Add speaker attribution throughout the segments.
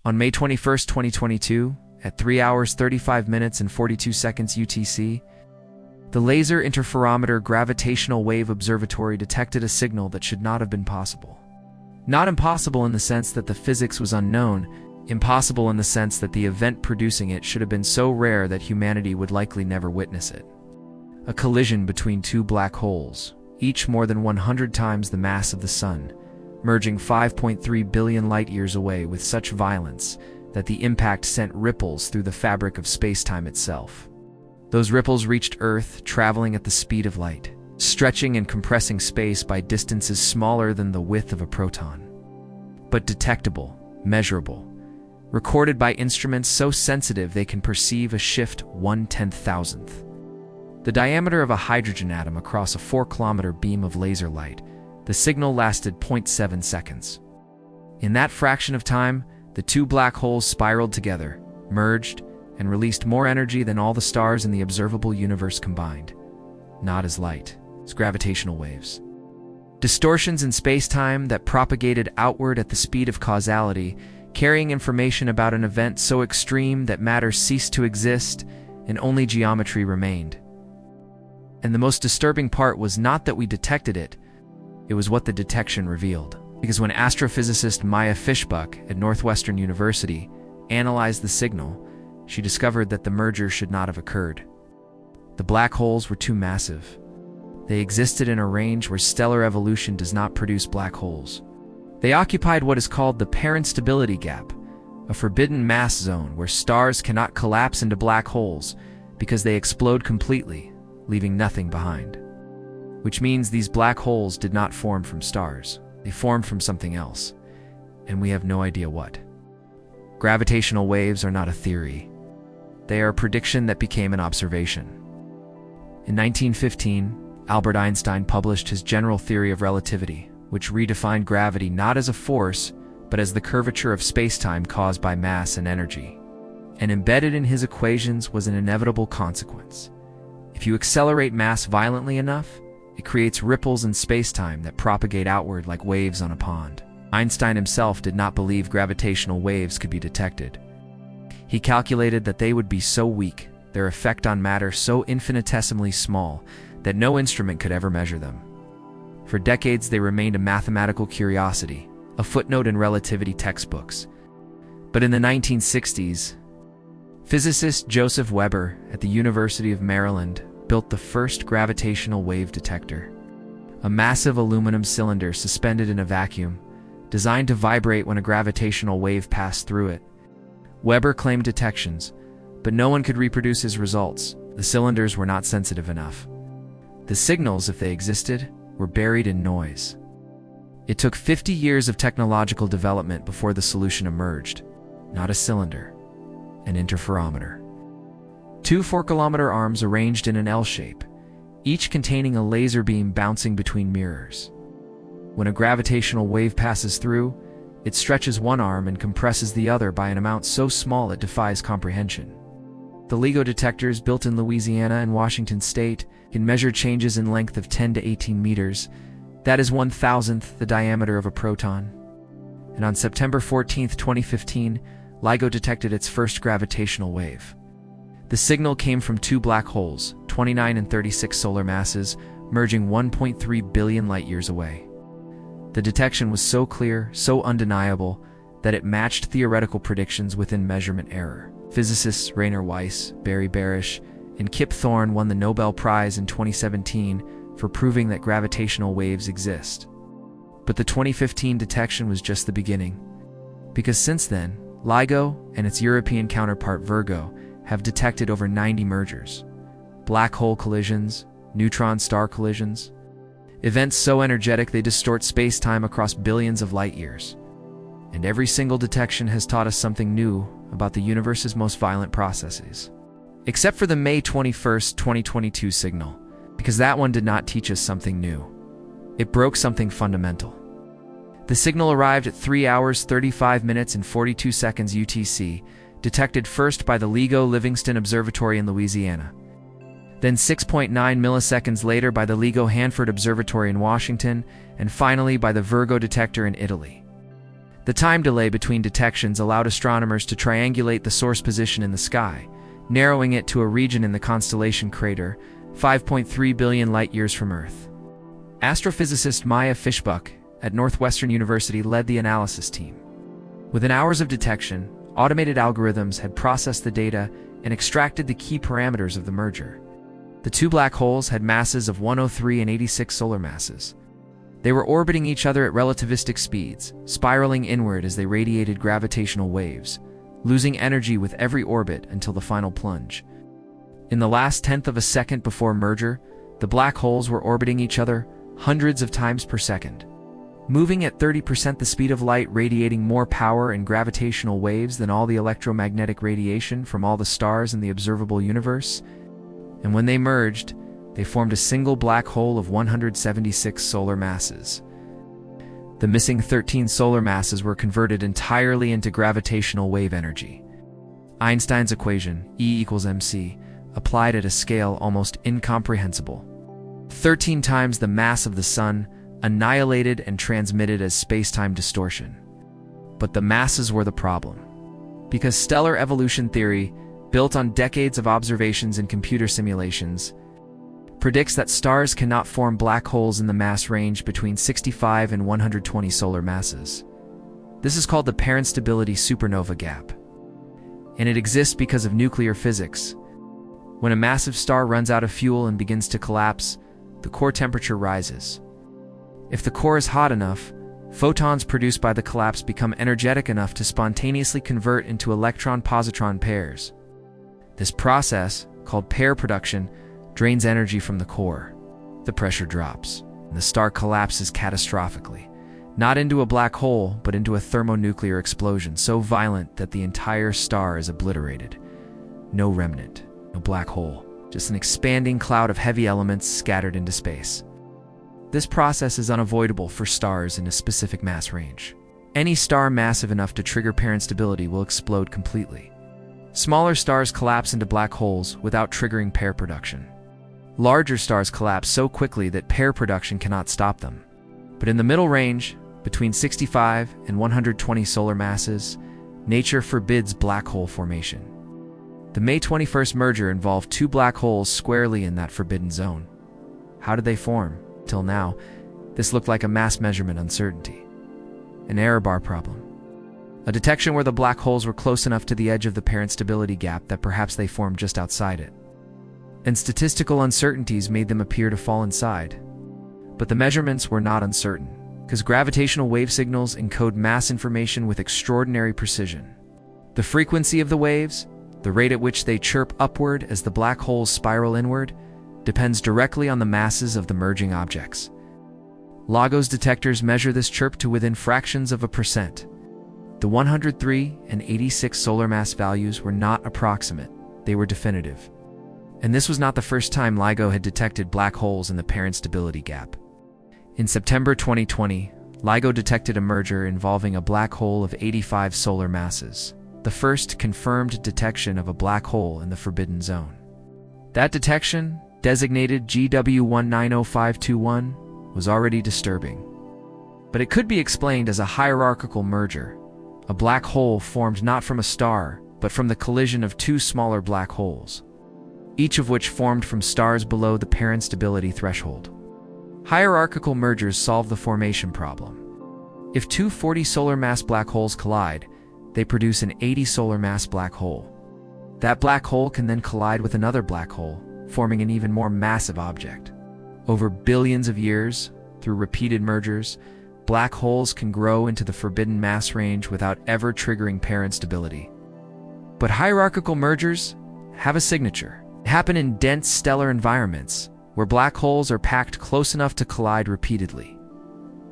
Speaker 1: On May 21, 2022, at 3 hours 35 minutes and 42 seconds UTC, the Laser Interferometer Gravitational-Wave Observatory detected a signal that should not have been possible. Not impossible in the sense that the physics was unknown, impossible in the sense that the event producing it should have been so rare that humanity would likely never witness it. A collision between two black holes, each more than 100 times the mass of the Sun, merging 5.3 billion light-years away with such violence that the impact sent ripples through the fabric of space-time itself. Those ripples reached Earth, traveling at the speed of light, stretching and compressing space by distances smaller than the width of a proton. But detectable, measurable, recorded by instruments so sensitive they can perceive a shift 1/10,000th. The diameter of a hydrogen atom across a 4-kilometer beam of laser light, the signal lasted 0.7 seconds. In that fraction of time, the two black holes spiraled together, merged, and released more energy than all the stars in the observable universe combined. Not as light, as gravitational waves. Distortions in space-time that propagated outward at the speed of causality, carrying information about an event so extreme that matter ceased to exist and only geometry remained. And the most disturbing part was not that we detected it, it was what the detection revealed. Because when astrophysicist Maya Fishbuck at Northwestern University analyzed the signal, she discovered that the merger should not have occurred. The black holes were too massive. They existed in a range where stellar evolution does not produce black holes. They occupied what is called the pair-instability gap, a forbidden mass zone where stars cannot collapse into black holes because they explode completely, leaving nothing behind. Which means these black holes did not form from stars. They formed from something else, and we have no idea what. Gravitational waves are not a theory. They are a prediction that became an observation. In 1915, Albert Einstein published his general theory of relativity, which redefined gravity not as a force, but as the curvature of spacetime caused by mass and energy. And embedded in his equations was an inevitable consequence. If you accelerate mass violently enough, it creates ripples in spacetime that propagate outward like waves on a pond. Einstein himself did not believe gravitational waves could be detected. He calculated that they would be so weak, their effect on matter so infinitesimally small, that no instrument could ever measure them. For decades they remained a mathematical curiosity, a footnote in relativity textbooks. But in the 1960s, physicist Joseph Weber at the University of Maryland built the first gravitational wave detector, a massive aluminum cylinder suspended in a vacuum, designed to vibrate when a gravitational wave passed through it. Weber claimed detections, but no one could reproduce his results. The cylinders were not sensitive enough. The signals, if they existed, were buried in noise. It took 50 years of technological development before the solution emerged. Not a cylinder, an interferometer. Two 4-kilometer arms arranged in an L shape, each containing a laser beam bouncing between mirrors. When a gravitational wave passes through, it stretches one arm and compresses the other by an amount so small it defies comprehension. The LIGO detectors built in Louisiana and Washington state can measure changes in length of 10 to 18 meters. That is 1,000th the diameter of a proton. And on September 14, 2015, LIGO detected its first gravitational wave. The signal came from two black holes, 29 and 36 solar masses, merging 1.3 billion light-years away. The detection was so clear, so undeniable, that it matched theoretical predictions within measurement error. Physicists Rainer Weiss, Barry Barish, and Kip Thorne won the Nobel Prize in 2017 for proving that gravitational waves exist. But the 2015 detection was just the beginning. Because since then, LIGO and its European counterpart Virgo have detected over 90 mergers, black hole collisions, neutron-star collisions, events so energetic they distort space-time across billions of light-years. And every single detection has taught us something new about the universe's most violent processes. Except for the May 21, 2022 signal, because that one did not teach us something new. It broke something fundamental. The signal arrived at 3 hours 35 minutes and 42 seconds UTC, detected first by the LIGO Livingston Observatory in Louisiana, then 6.9 milliseconds later by the LIGO Hanford Observatory in Washington, and finally by the Virgo detector in Italy. The time delay between detections allowed astronomers to triangulate the source position in the sky, narrowing it to a region in the constellation Crater, 5.3 billion light-years from Earth. Astrophysicist Maya Fishbuck at Northwestern University led the analysis team. Within hours of detection, automated algorithms had processed the data and extracted the key parameters of the merger. The two black holes had masses of 103 and 86 solar masses. They were orbiting each other at relativistic speeds, spiraling inward as they radiated gravitational waves, losing energy with every orbit until the final plunge. In the last tenth of a second before merger, the black holes were orbiting each other hundreds of times per second, moving at 30% the speed of light, radiating more power and gravitational waves than all the electromagnetic radiation from all the stars in the observable universe. And when they merged, they formed a single black hole of 176 solar masses. The missing 13 solar masses were converted entirely into gravitational wave energy. Einstein's equation, E=mc, applied at a scale almost incomprehensible. 13 times the mass of the Sun, annihilated and transmitted as spacetime distortion. But the masses were the problem. Because stellar evolution theory, built on decades of observations and computer simulations, predicts that stars cannot form black holes in the mass range between 65 and 120 solar masses. This is called the pair-instability supernova gap. And it exists because of nuclear physics. When a massive star runs out of fuel and begins to collapse, the core temperature rises. If the core is hot enough, photons produced by the collapse become energetic enough to spontaneously convert into electron-positron pairs. This process, called pair production, drains energy from the core. The pressure drops, and the star collapses catastrophically, not into a black hole, but into a thermonuclear explosion so violent that the entire star is obliterated. No remnant, no black hole, just an expanding cloud of heavy elements scattered into space. This process is unavoidable for stars in a specific mass range. Any star massive enough to trigger pair instability will explode completely. Smaller stars collapse into black holes without triggering pair production. Larger stars collapse so quickly that pair production cannot stop them. But in the middle range, between 65 and 120 solar masses, nature forbids black hole formation. The May 21st merger involved two black holes squarely in that forbidden zone. How did they form? Till now, this looked like a mass measurement uncertainty. An error bar problem. A detection where the black holes were close enough to the edge of the pair instability gap that perhaps they formed just outside it. And statistical uncertainties made them appear to fall inside. But the measurements were not uncertain, because gravitational wave signals encode mass information with extraordinary precision. The frequency of the waves, the rate at which they chirp upward as the black holes spiral inward, depends directly on the masses of the merging objects. LIGO's detectors measure this chirp to within fractions of a percent. The 103 and 86 solar mass values were not approximate, they were definitive. And this was not the first time LIGO had detected black holes in the pair instability gap. In September 2020, LIGO detected a merger involving a black hole of 85 solar masses, the first confirmed detection of a black hole in the forbidden zone. That detection, designated GW190521, was already disturbing. But it could be explained as a hierarchical merger, a black hole formed not from a star, but from the collision of two smaller black holes, each of which formed from stars below the pair instability threshold. Hierarchical mergers solve the formation problem. If two 40 solar mass black holes collide, they produce an 80 solar mass black hole. That black hole can then collide with another black hole, forming an even more massive object. Over billions of years, through repeated mergers, black holes can grow into the forbidden mass range without ever triggering pair instability. But hierarchical mergers have a signature. They happen in dense stellar environments, where black holes are packed close enough to collide repeatedly.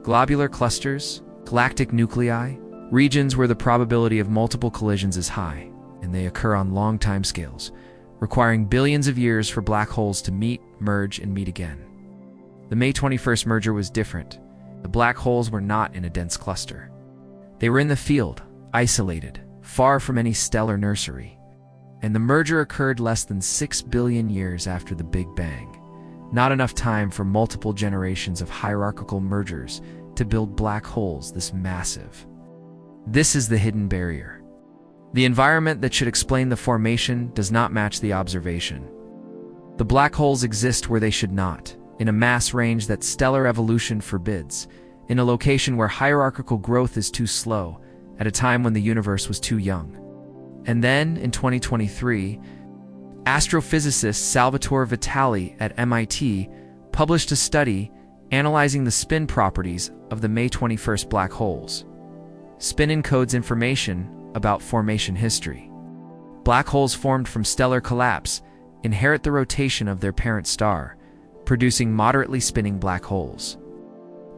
Speaker 1: Globular clusters, galactic nuclei, regions where the probability of multiple collisions is high, and they occur on long timescales, requiring billions of years for black holes to meet, merge, and meet again. The May 21st merger was different. The black holes were not in a dense cluster. They were in the field, isolated, far from any stellar nursery. And the merger occurred less than 6 billion years after the Big Bang. Not enough time for multiple generations of hierarchical mergers to build black holes this massive. This is the hidden barrier. The environment that should explain the formation does not match the observation. The black holes exist where they should not, in a mass range that stellar evolution forbids, in a location where hierarchical growth is too slow, at a time when the universe was too young. And then, in 2023, astrophysicist Salvatore Vitali at MIT published a study analyzing the spin properties of the May 21st black holes. Spin encodes information about formation history. Black holes formed from stellar collapse inherit the rotation of their parent star, producing moderately spinning black holes.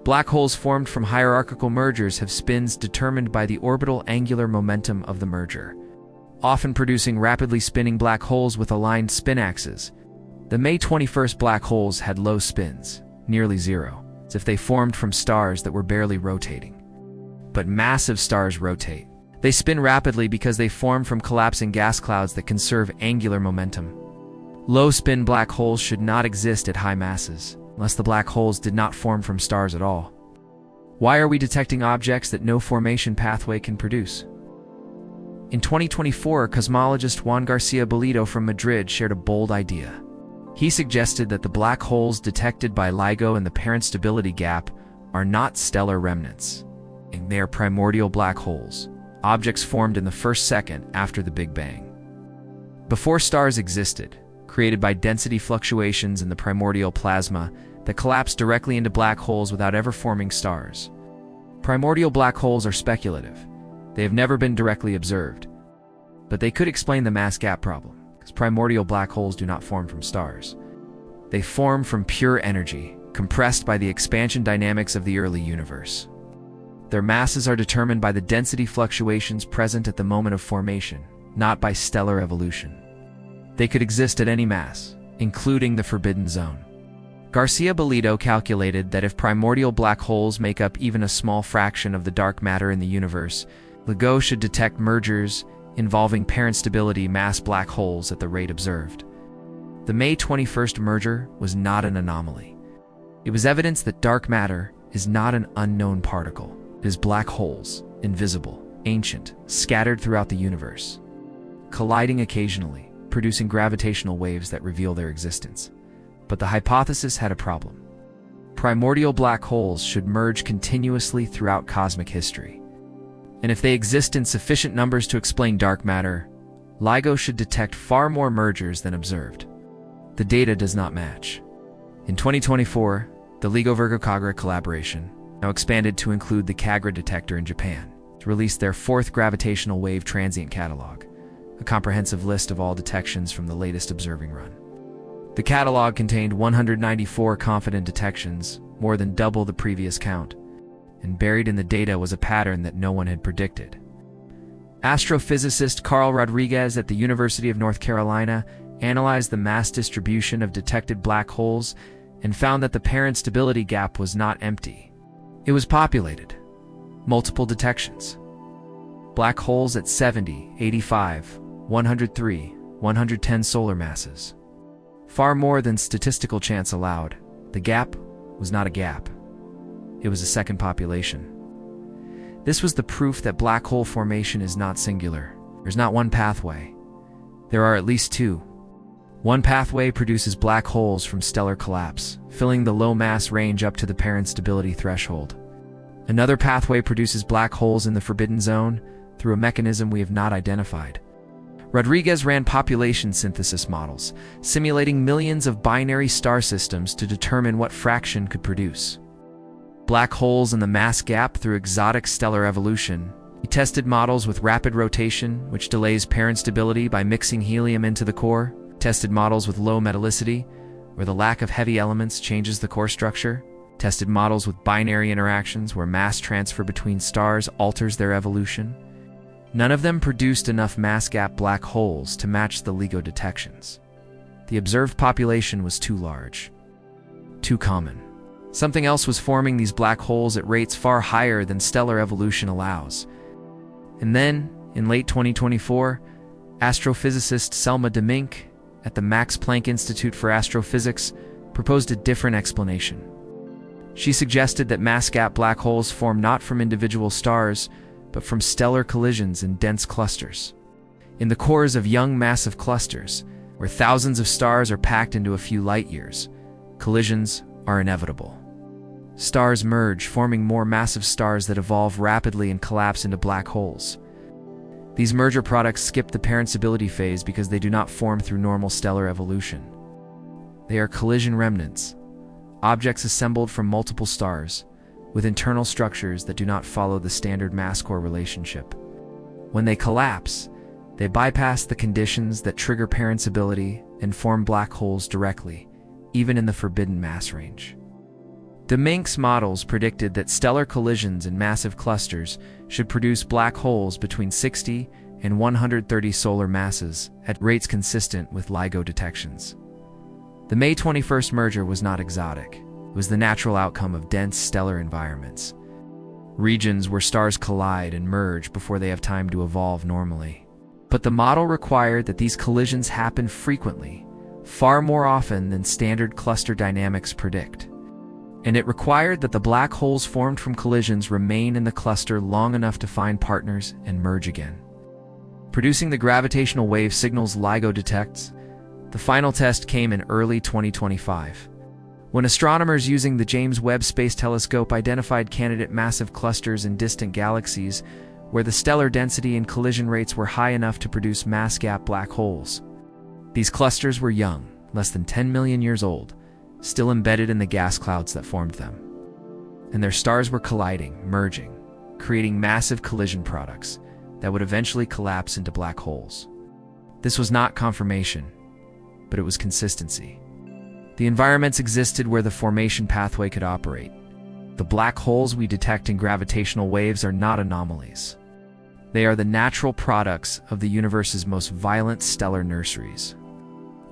Speaker 1: Black holes formed from hierarchical mergers have spins determined by the orbital angular momentum of the merger, often producing rapidly spinning black holes with aligned spin axes. The May 21st black holes had low spins, nearly zero, as if they formed from stars that were barely rotating. But massive stars rotate. They spin rapidly because they form from collapsing gas clouds that conserve angular momentum. Low-spin black holes should not exist at high masses, unless the black holes did not form from stars at all. Why are we detecting objects that no formation pathway can produce? In 2024, cosmologist Juan Garcia-Bellido from Madrid shared a bold idea. He suggested that the black holes detected by LIGO in the pair-instability gap are not stellar remnants. They are primordial black holes, objects formed in the first second after the Big Bang. Before stars existed, created by density fluctuations in the primordial plasma that collapsed directly into black holes without ever forming stars. Primordial black holes are speculative. They have never been directly observed. But they could explain the mass gap problem, because primordial black holes do not form from stars. They form from pure energy, compressed by the expansion dynamics of the early universe. Their masses are determined by the density fluctuations present at the moment of formation, not by stellar evolution. They could exist at any mass, including the forbidden zone. Garcia-Bellido calculated that if primordial black holes make up even a small fraction of the dark matter in the universe, LIGO should detect mergers involving pair-instability mass black holes at the rate observed. The May 21st merger was not an anomaly. It was evidence that dark matter is not an unknown particle. It is black holes, invisible, ancient, scattered throughout the universe, colliding occasionally, producing gravitational waves that reveal their existence. But the hypothesis had a problem. Primordial black holes should merge continuously throughout cosmic history. And if they exist in sufficient numbers to explain dark matter, LIGO should detect far more mergers than observed. The data does not match. In 2024, the LIGO-Virgo-Kagra collaboration, now expanded to include the Kagra detector in Japan, released their 4th Gravitational-Wave Transient Catalog, a comprehensive list of all detections from the latest observing run. The catalog contained 194 confident detections, more than double the previous count, and buried in the data was a pattern that no one had predicted. Astrophysicist Carl Rodriguez at the University of North Carolina analyzed the mass distribution of detected black holes and found that the pair-instability gap was not empty. It was populated. Multiple detections. Black holes at 70, 85, 103, 110 solar masses. Far more than statistical chance allowed. The gap was not a gap. It was a second population. This was the proof that black hole formation is not singular. There's not one pathway. There are at least two. One pathway produces black holes from stellar collapse, filling the low mass range up to the pair-instability threshold. Another pathway produces black holes in the forbidden zone through a mechanism we have not identified. Rodriguez ran population synthesis models, simulating millions of binary star systems to determine what fraction could produce black holes in the mass gap through exotic stellar evolution. He tested models with rapid rotation, which delays pair-instability by mixing helium into the core, tested models with low metallicity, where the lack of heavy elements changes the core structure, tested models with binary interactions where mass transfer between stars alters their evolution. None of them produced enough mass gap black holes to match the LIGO detections. The observed population was too large, too common. Something else was forming these black holes at rates far higher than stellar evolution allows. And then, in late 2024, astrophysicist Selma Demink at the Max Planck Institute for Astrophysics proposed a different explanation. She suggested that mass gap black holes form not from individual stars, but but from stellar collisions in dense clusters. In the cores of young massive clusters, where thousands of stars are packed into a few light years, collisions are inevitable. Stars merge, forming more massive stars that evolve rapidly and collapse into black holes. These merger products skip the pair-instability phase because they do not form through normal stellar evolution. They are collision remnants, objects assembled from multiple stars, with internal structures that do not follow the standard mass-core relationship. When they collapse, they bypass the conditions that trigger pair-instability and form black holes directly, even in the forbidden mass range. Domingues models predicted that stellar collisions in massive clusters should produce black holes between 60 and 130 solar masses at rates consistent with LIGO detections. The May 21st merger was not exotic. It was the natural outcome of dense stellar environments, regions where stars collide and merge before they have time to evolve normally. But the model required that these collisions happen frequently, far more often than standard cluster dynamics predict. And it required that the black holes formed from collisions remain in the cluster long enough to find partners and merge again. Producing the gravitational wave signals LIGO detects, the final test came in early 2025, when astronomers using the James Webb Space Telescope identified candidate massive clusters in distant galaxies where the stellar density and collision rates were high enough to produce mass-gap black holes. These clusters were young, less than 10 million years old, still embedded in the gas clouds that formed them. And their stars were colliding, merging, creating massive collision products that would eventually collapse into black holes. This was not confirmation, but it was consistency. The environments existed where the formation pathway could operate. The black holes we detect in gravitational waves are not anomalies. They are the natural products of the universe's most violent stellar nurseries.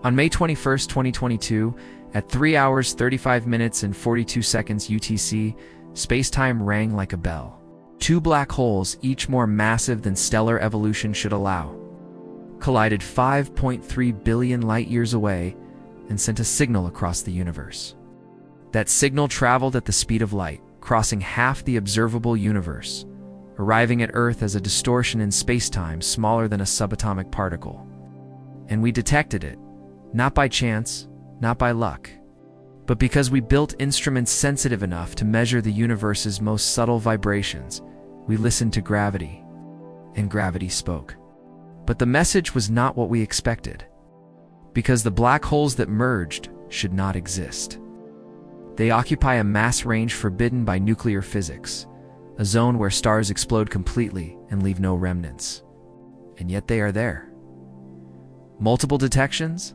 Speaker 1: On May 21, 2022, at 3 hours 35 minutes and 42 seconds UTC, spacetime rang like a bell. Two black holes, each more massive than stellar evolution should allow, collided 5.3 billion light-years away and sent a signal across the universe. That signal traveled at the speed of light, crossing half the observable universe, arriving at Earth as a distortion in spacetime smaller than a subatomic particle. And we detected it, not by chance, not by luck, but because we built instruments sensitive enough to measure the universe's most subtle vibrations. We listened to gravity, and gravity spoke. But the message was not what we expected, because the black holes that merged should not exist. They occupy a mass range forbidden by nuclear physics, a zone where stars explode completely and leave no remnants. And yet they are there. Multiple detections?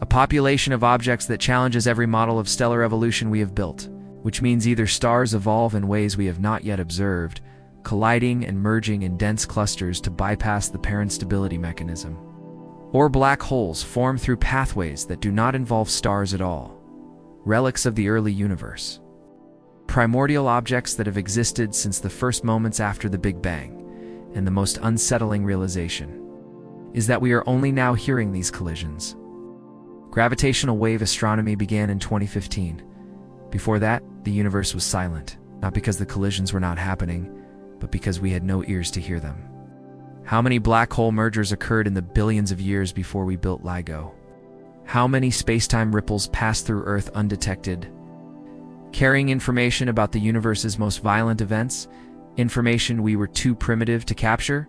Speaker 1: A population of objects that challenges every model of stellar evolution we have built, which means either stars evolve in ways we have not yet observed, colliding and merging in dense clusters to bypass the pair-instability mechanism, or black holes form through pathways that do not involve stars at all, relics of the early universe. Primordial objects that have existed since the first moments after the Big Bang, and the most unsettling realization is that we are only now hearing these collisions. Gravitational wave astronomy began in 2015. Before that, the universe was silent, not because the collisions were not happening, but because we had no ears to hear them. How many black hole mergers occurred in the billions of years before we built LIGO? How many spacetime ripples passed through Earth undetected, carrying information about the universe's most violent events, information we were too primitive to capture?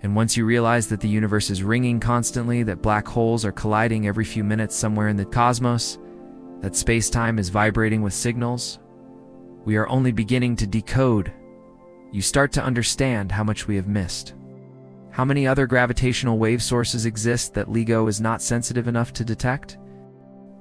Speaker 1: And once you realize that the universe is ringing constantly, that black holes are colliding every few minutes somewhere in the cosmos, that space-time is vibrating with signals, we are only beginning to decode. You start to understand how much we have missed. How many other gravitational wave sources exist that LIGO is not sensitive enough to detect?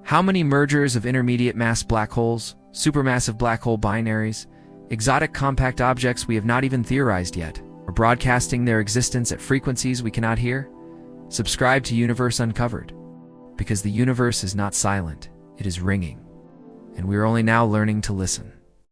Speaker 1: How many mergers of intermediate mass black holes, supermassive black hole binaries, exotic compact objects we have not even theorized yet, are broadcasting their existence at frequencies we cannot hear? Subscribe to Universe Uncovered, because the universe is not silent, it is ringing, and we are only now learning to listen.